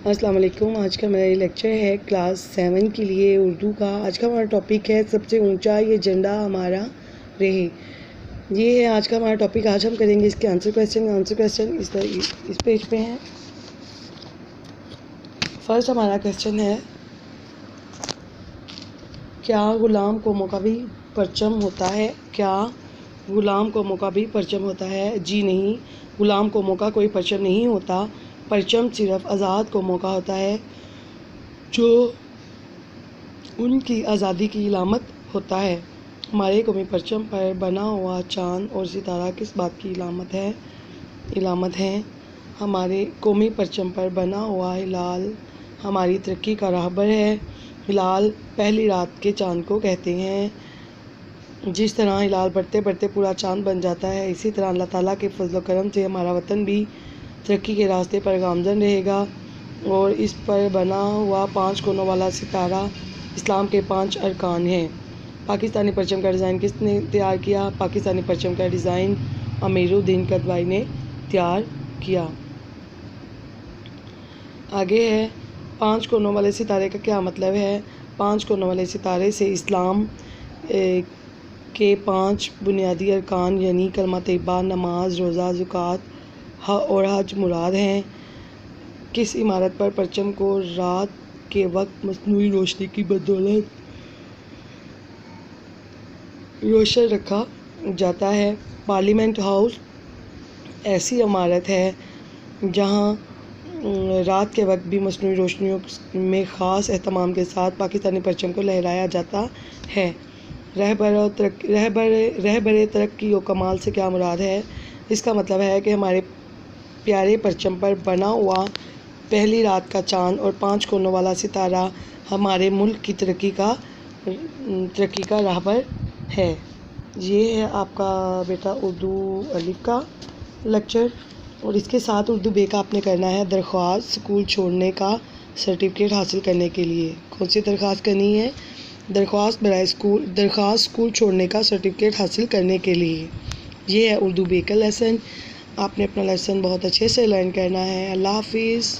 السلام علیکم۔ آج کا میرا یہ لیکچر ہے کلاس 7 کے لیے اردو کا۔ آج کا ہمارا ٹاپک ہے سب سے اونچا یہ جھنڈا ہمارا رہے۔ یہ ہے آج کا ہمارا ٹاپک۔ آج ہم کریں گے اس کے آنسر کویسچن اس پیج پہ ہیں۔ فرسٹ ہمارا کویسچن ہے، کیا غلام قوموں کا بھی پرچم ہوتا ہے؟ کیا غلام قوموں کا بھی پرچم ہوتا ہے؟ جی نہیں، غلام قوموں کا کوئی پرچم نہیں ہوتا۔ پرچم صرف آزاد قوموں کا ہوتا ہے، جو ان کی آزادی کی علامت ہوتا ہے۔ ہمارے قومی پرچم پر بنا ہوا چاند اور ستارہ کس بات کی علامت ہیں؟ ہمارے قومی پرچم پر بنا ہوا ہلال ہماری ترقی کا راہبر ہے۔ ہلال پہلی رات کے چاند کو کہتے ہیں۔ جس طرح ہلال بڑھتے بڑھتے پورا چاند بن جاتا ہے، اسی طرح اللہ تعالیٰ کے فضل و کرم سے ہمارا وطن بھی ترقی کے راستے پر گامزن رہے گا، اور اس پر بنا ہوا 5 کونوں والا ستارہ اسلام کے 5 ارکان ہیں۔ پاکستانی پرچم کا ڈیزائن کس نے تیار کیا؟ پاکستانی پرچم کا ڈیزائن امیر الدین کدوئی نے تیار کیا۔ آگے ہے، 5 کونوں والے ستارے کا کیا مطلب ہے؟ 5 کونوں والے ستارے سے اسلام کے 5 بنیادی ارکان یعنی کلمہ طیبہ، نماز، روزہ، زکوٰۃ اور حج مراد ہیں۔ کس عمارت پر پرچم کو رات کے وقت مصنوعی روشنی کی بدولت روشن رکھا جاتا ہے؟ پارلیمنٹ ہاؤس ایسی عمارت ہے جہاں رات کے وقت بھی مصنوعی روشنیوں میں خاص اہتمام کے ساتھ پاکستانی پرچم کو لہرایا جاتا ہے۔ رہبر ترقی و کمال سے کیا مراد ہے؟ اس کا مطلب ہے کہ ہمارے پیارے پرچم پر بنا ہوا پہلی رات کا چاند اور 5 کونوں والا ستارہ ہمارے ملک کی ترقی کا راہبر ہے۔ یہ ہے آپ کا بیٹا اردو الف کا لیکچر، اور اس کے ساتھ اردو بے کا آپ نے کرنا ہے درخواست اسکول چھوڑنے کا سرٹیفکیٹ حاصل کرنے کے لیے۔ کون سی درخواست کرنی ہے؟ درخواست اسکول چھوڑنے کا سرٹیفکیٹ حاصل کرنے کے لیے۔ یہ ہے اردو بے کا لیسن۔ آپ نے اپنا لیسن بہت اچھے سے لرن کرنا ہے۔ اللہ حافظ۔